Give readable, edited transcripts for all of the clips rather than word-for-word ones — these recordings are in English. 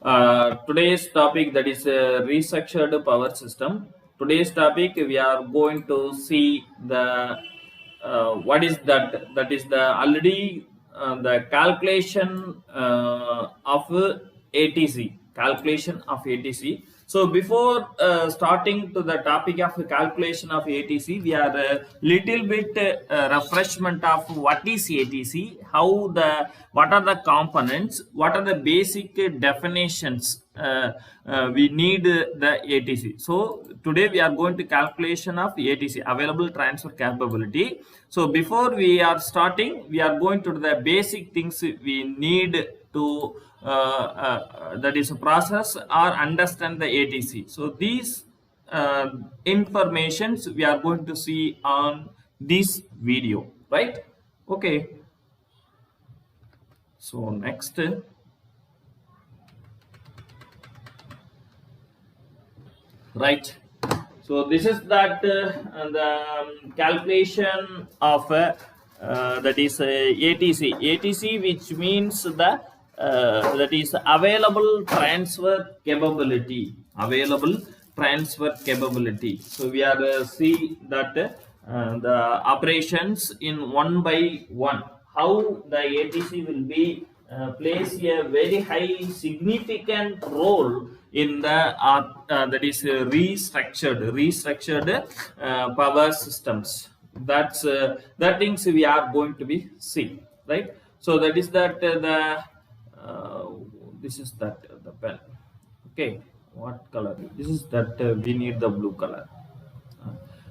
Today's topic, that is restructured power system. Today's topic we are going to see the what is that? That is the already the calculation of ATC. Calculation of ATC. So before starting to the topic of calculation of ATC, we are a little bit refreshment of what is ATC, what are the components, what are the basic definitions we need the ATC. So today we are going to calculation of ATC, available transfer capability. So before we are starting, we are going to the basic things we need to that is process or understand the ATC. So these informations we are going to see on this video, right? Okay. So next, right. So this is that the calculation of that is ATC. ATC, which means the that is available transfer capability. Available transfer capability. So we are see that the operations in one by one. How the ATC will be plays a very high significant role in the that is restructured power systems. That's that things we are going to be see, right? So that is that the this is that the pen. Okay, what color? This is that we need the blue color.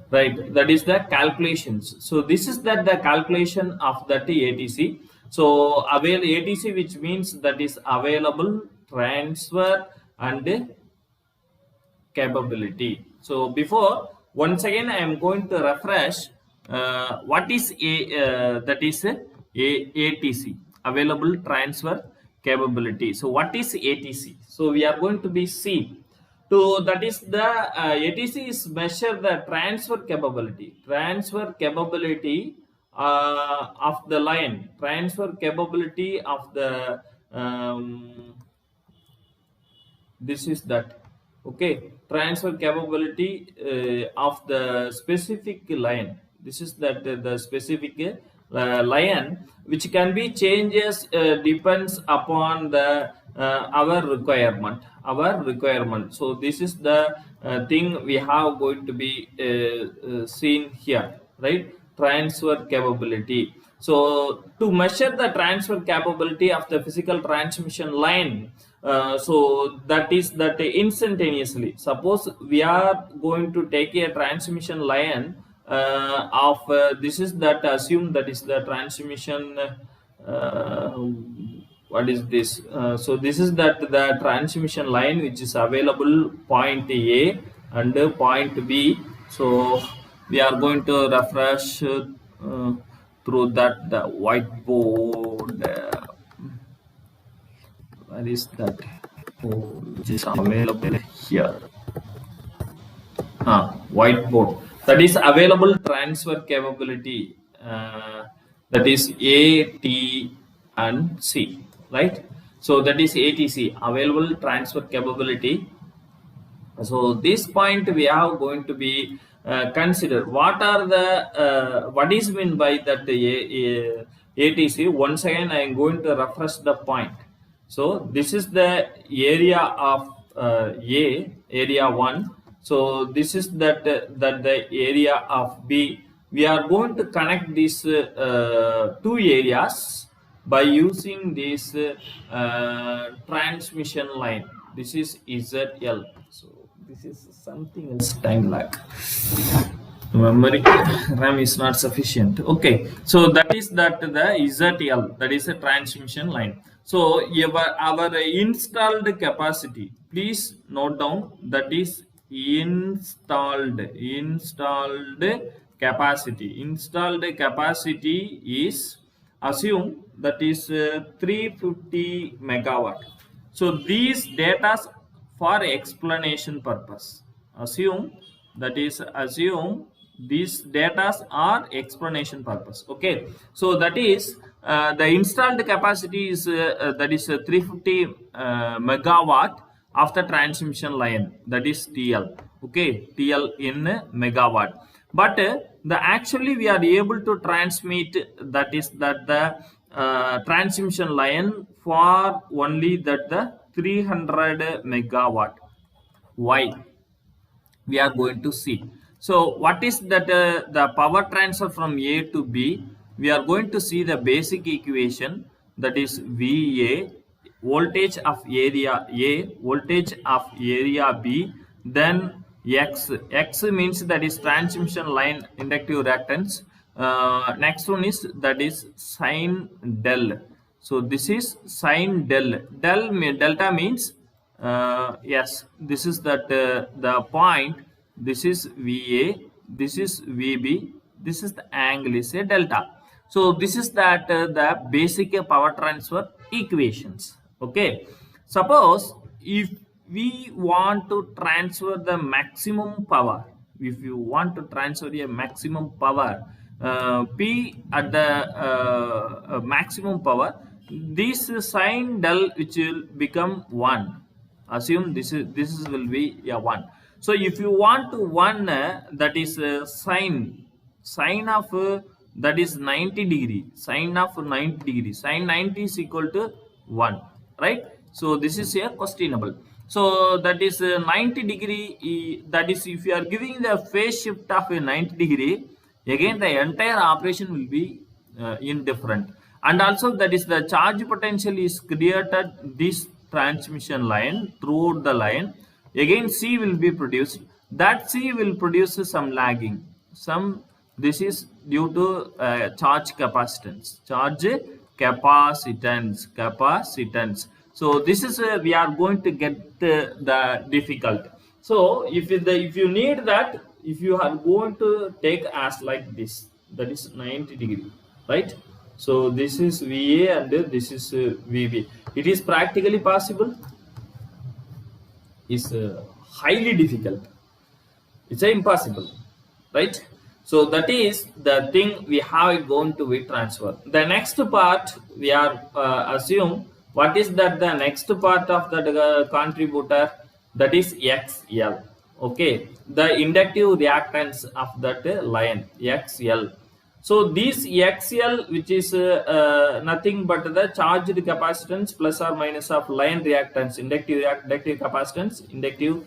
Right, that is the calculations. So this is that the calculation of that ATC. So avail ATC, which means that is available transfer and capability. So before, once again I am going to refresh what is that is ATC, available transfer capability. So what is ATC? So we are going to be see. So that is the ATC is measure the transfer capability of the line, transfer capability of the this is that, okay, transfer capability of the specific line. This is that the specific line which can be changes depends upon the our requirement. So this is the thing we have going to be seen here, right? Transfer capability. So to measure the transfer capability of the physical transmission line, so that is that instantaneously, suppose we are going to take a transmission line of this is that assume that is the transmission what is this so this is that the transmission line which is available point A and point B. So we are going to refresh through that the whiteboard where is that which is available here, whiteboard, that is available transfer capability, that is A, T and C, right? So that is ATC, available transfer capability. So this point we are going to be consider what are the what is meant by that ATC. Once again I am going to refresh the point. So this is the area of area 1. So this is that that the area of B. We are going to connect these two areas by using this transmission line. This is ZL. So this is something else, time lag. Memory RAM is not sufficient. Okay, so that is that the ZL, that is a transmission line. So our installed capacity, please note down, that is installed capacity. Installed capacity is assume that is 350 megawatt. So these data for explanation purpose, assume these data are explanation purpose. Okay, so that is the installed capacity is that is 350 megawatt of the transmission line, that is TL. Okay, TL in megawatt. But the actually we are able to transmit, that is that the transmission line for only that the 300 megawatt. Why? We are going to see. So what is that the power transfer from A to B? We are going to see the basic equation, that is VA, voltage of area A, voltage of area B, then X means that is transmission line inductive reactance. Next one is that is sine del. So this is sine del. Delta means yes, this is that the point. This is VA, this is VB, this is the angle is a delta. So this is that the basic power transfer equations. Okay, suppose if we want to transfer the maximum power, if you want to transfer a maximum power, P at the maximum power, this sine del which will become 1. Assume this will be a 1. So if you want to 1, that is sine of that is 90 degree, sine of 90 degree, sine 90 is equal to 1, right? So this is a questionable. So that is 90 degree, that is if you are giving the phase shift of a 90 degree, again the entire operation will be indifferent. And also that is the charge potential is created this transmission line throughout the line. Again C will be produced. That C will produce some lagging. This is due to charge capacitance. So this is we are going to get the difficult. So if you need that, if you are going to take as like this, that is 90 degree, right? So this is VA and this is VB. It is practically possible. Is highly difficult. It's impossible, right? So that is the thing we have going to be transfer. The next part we are assume what is that the next part of the contributor, that is XL. Okay, the inductive reactance of that line XL. So this XL, which is nothing but the charged capacitance plus or minus of line reactance, inductive capacitance, inductive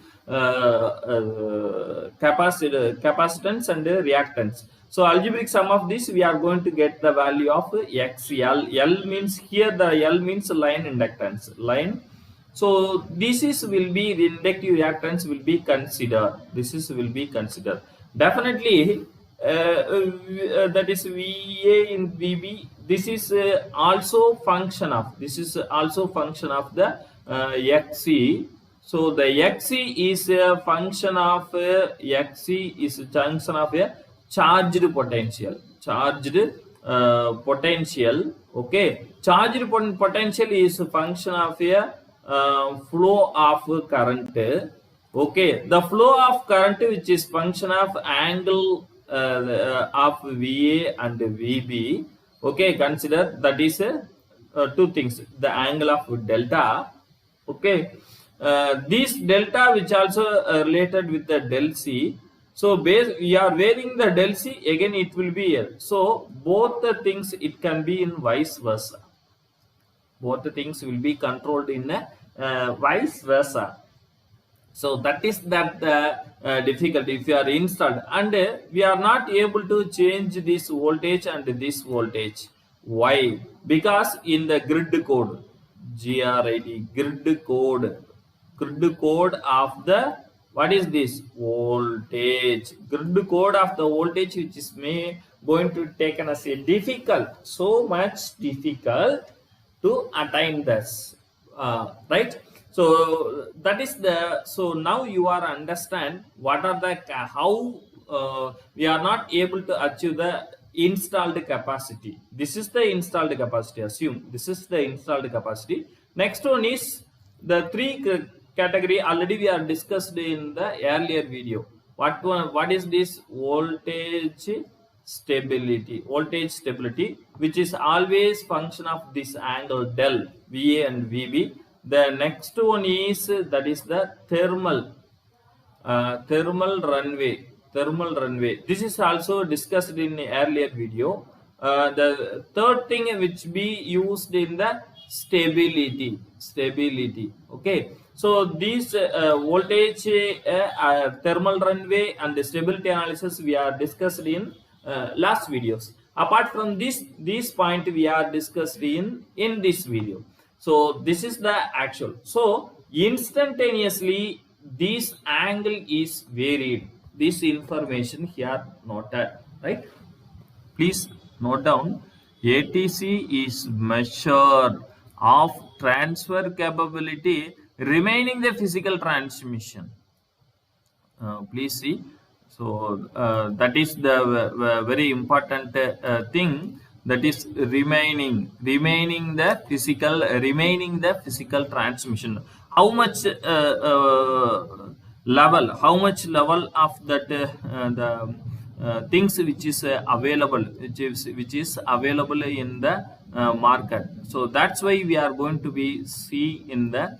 capacitance and reactance. So algebraic sum of this, we are going to get the value of XL. L means here the L means line inductance, line. So this is will be the inductive reactance will be considered. This is will be considered. Definitely that is VA in VB. This is also function of the XC. So the XC is a function of XC is a function of a charged potential. Okay, charged potential is a function of a flow of current. Okay, the flow of current which is function of angle of VA and VB. Okay, consider that is two things, the angle of delta. Okay, this delta which also related with the del C. So we are varying the del C, again it will be here. So both the things it can be in vice versa. Both the things will be controlled in vice versa. So that is that difficulty if you are installed, and we are not able to change this voltage and this voltage. Why? Because in the grid code, grid code of the, what is this? Voltage. Grid code of the voltage, which is going to take as a difficult, so much difficult to attain this, right? So that is the, so now you are understand what are the how we are not able to achieve the installed capacity. This is the installed capacity. Assume this is the installed capacity. Next one is the three category. Already we are discussed in the earlier video. What is this? Voltage, voltage stability, which is always function of this angle del VA and VB. The next one is that is the thermal runway. This is also discussed in the earlier video. The third thing which be used in the stability. Okay, so these voltage, thermal runway and the stability analysis we are discussed in last videos. Apart from this point we are discussed in this video. So this is the actual. So instantaneously this angle is varied. This information here noted, right? Please note down. ATC is measure of transfer capability remaining the physical transmission. Please see. So that is the very important thing, that is remaining the physical transmission. How much level of that the things which is available, which is available in the market. So that's why we are going to be see in the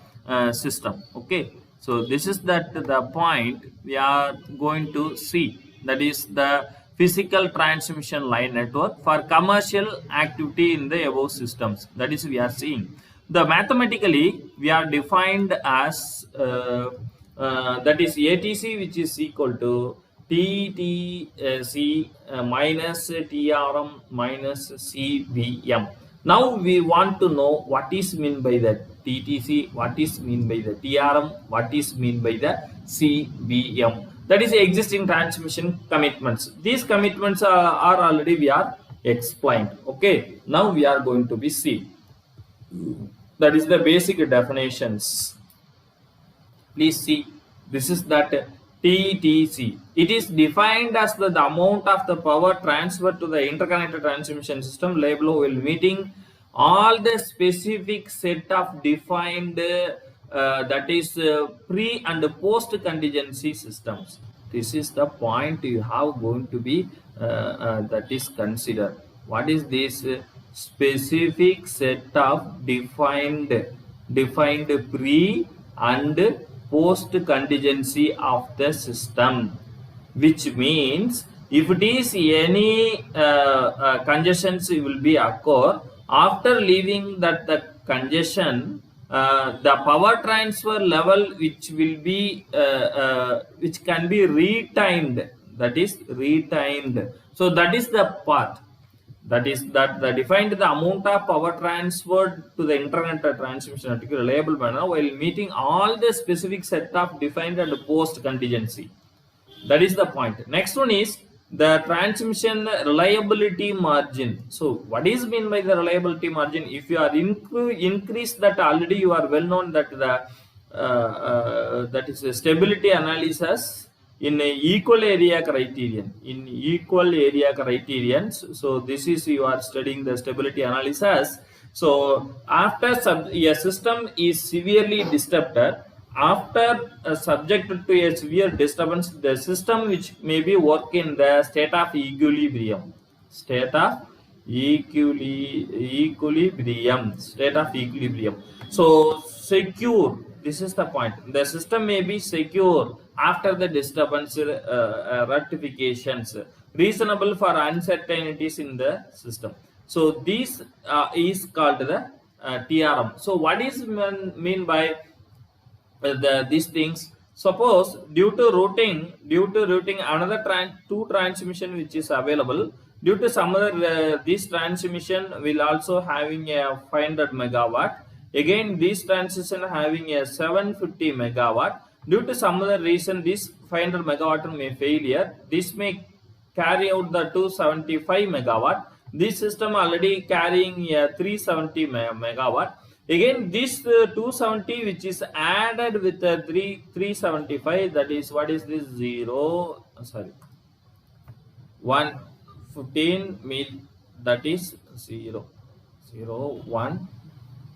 system. Okay, so this is the point we are going to see, that is the physical transmission line network for commercial activity in the above systems. That is we are seeing. The mathematically we are defined as that is ATC, which is equal to TTC minus TRM minus CBM. Now we want to know what is mean by the TTC, what is mean by the TRM, what is mean by the CBM. That is existing transmission commitments. These commitments are already we are explained. Okay, now we are going to be see. That is the basic definitions. Please see, this is that TTC. It is defined as the amount of the power transferred to the interconnected transmission system label while meeting all the specific set of defined that is pre and post contingency systems. This is the point you have going to be that is considered. What is this specific set of defined pre and post contingency of the system, which means if it is any congestions will be occur, after leaving that the congestion, the power transfer level which will be which can be retimed, that is retimed. So that is the part, that is that the defined the amount of power transferred to the internet transmission at a reliable manner while meeting all the specific set of defined and post contingency. That is the point. Next one is the transmission reliability margin. So what is mean by the reliability margin? If you are increase that, already you are well known that the that is a stability analysis in a equal area criterion, so this is you are studying the stability analysis. So after a system is severely disturbed, after subjected to a severe disturbance, the system which may be work in the state of equilibrium. So secure, this is the point. The system may be secure after the disturbance rectifications, reasonable for uncertainties in the system. So this is called the TRM. So what is mean by these things? Suppose due to routing another two transmission which is available, due to some other this transmission will also having a 500 megawatt. Again this transmission having a 750 megawatt. Due to some other reason this 500 megawatt may failure. This may carry out the 275 megawatt. This system already carrying a 370 megawatt. Again this 270 which is added with the 375, that is what is this 115 mean, that is 0 0 1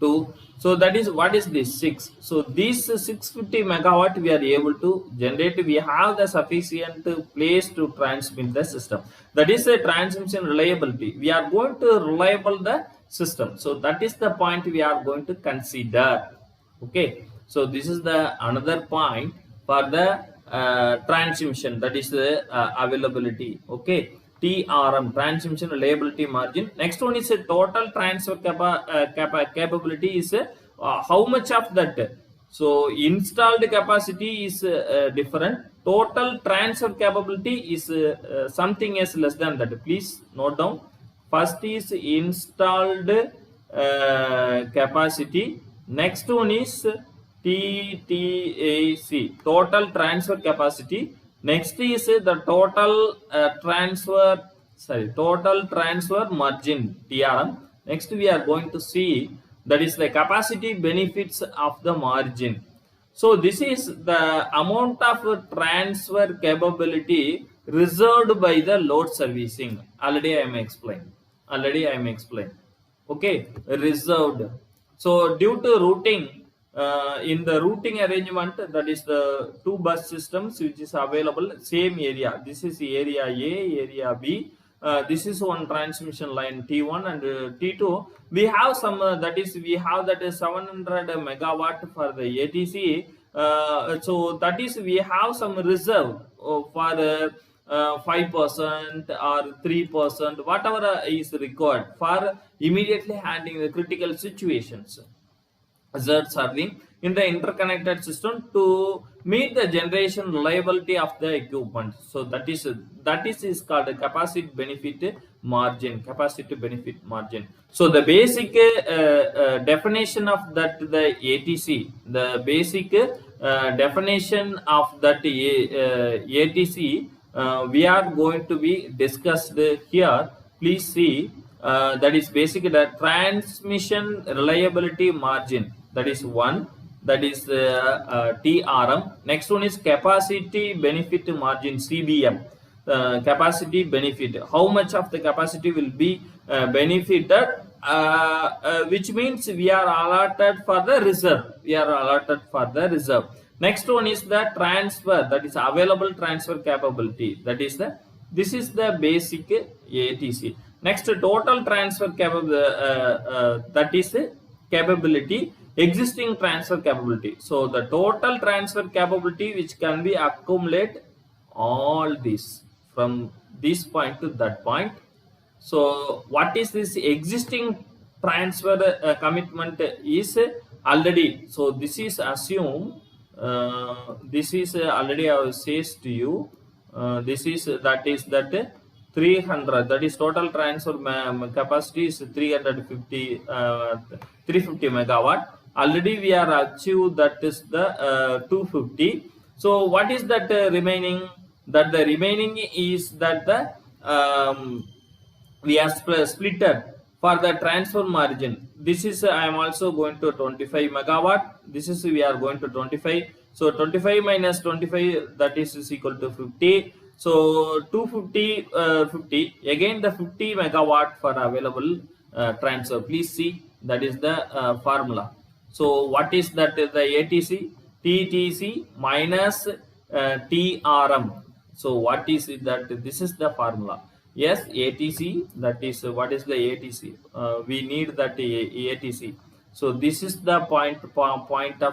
2. So that is what is this 6. So this 650 megawatt we are able to generate. We have the sufficient place to transmit the system. That is a transmission reliability. We are going to reliable the system. So that is the point we are going to consider. Okay. So this is the another point for the transmission, that is the availability. Okay. TRM, transmission reliability margin. Next one is a total transfer capability is how much of that. So installed capacity is different. Total transfer capability is something is less than that. Please note down. First is installed capacity. Next one is TTAC, total transfer capacity. Next is the total total transfer margin, TRM. Next we are going to see that is the capacity benefits of the margin. So this is the amount of transfer capability reserved by the load servicing. Already I am explained. Okay, reserved. So due to routing, in the routing arrangement, that is the two bus systems which is available same area. This is area A, area B. This is one transmission line T1 and T2. We have some that is we have that is 700 megawatt for the ATC. So that is we have some reserve for 5% or 3%, whatever is required for immediately handling the critical situations. Z serving in the interconnected system to meet the generation reliability of the equipment. So that is called a capacity benefit margin. So the basic definition of that the ATC, the basic definition of that ATC we are going to be discussed here. Please see. That is basically the transmission reliability margin. That is one. That is TRM. Next one is capacity benefit margin, CBM. Capacity benefit. How much of the capacity will be benefited? Which means we are allotted for the reserve. Next one is the transfer. That is available transfer capability. This is the basic ATC. Next, total transfer that is capability, existing transfer capability. So the total transfer capability which can be accumulate all this from this point to that point. So what is this existing transfer commitment is already. So this is assume. This is already I will says to you. This is that 300, that is total transfer capacity is 350 megawatt. Already we are achieved, that is the 250. So what is that remaining? That the remaining is that the we are splitted for the transfer margin. This is I am also going to 25 megawatt. This is we are going to 25. So 25 minus 25, that is equal to 50. So 250 50 again the 50 megawatt for available transfer. Please see, that is the formula. So what is that? The ATC, TTC minus TRM. So what is it? That this is the formula. Yes, ATC, that is what is the ATC? We need that ATC. So this is the point of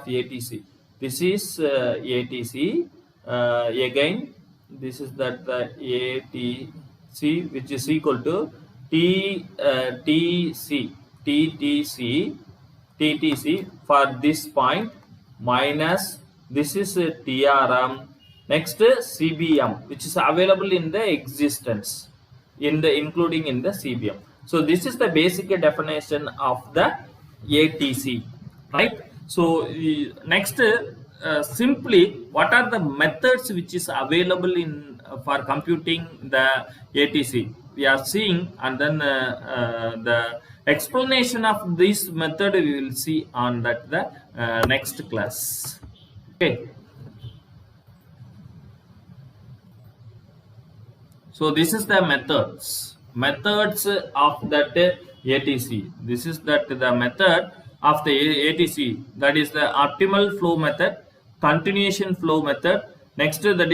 ATC. This is ATC. Again, this is that the ATC, which is equal to TTC for this point minus this is TRM. Next CBM, which is available in the existence, including in the CBM. So this is the basic definition of the ATC, right? So next, simply what are the methods which is available in for computing the ATC we are seeing, and then the explanation of this method we will see on that the next class. Okay. So this is the methods of that ATC. This is that the method of the ATC, that is the optimal flow method, continuation flow method. Next, that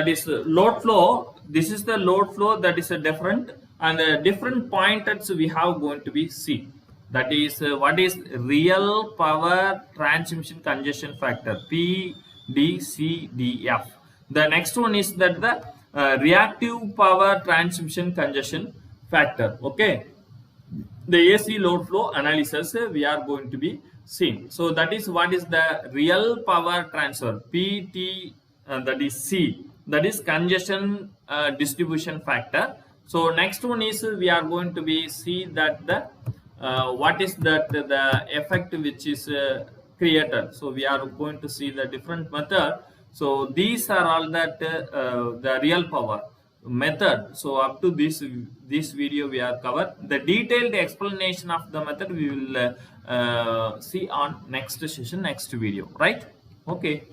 is load flow. This is the load flow, that is a different, and the different pointers we have going to be see. That is what is real power transmission congestion factor, PDCDF. The next one is that the reactive power transmission congestion factor. Okay, the AC load flow analysis we are going to be seeing. So that is what is the real power transfer, PT, that is C, that is congestion distribution factor. So next one is we are going to be see that the what is that the effect which is created. So we are going to see the different method. So these are all that the real power method. So up to this video we are covered. The detailed explanation of the method we will see on next session, next video, right? Okay.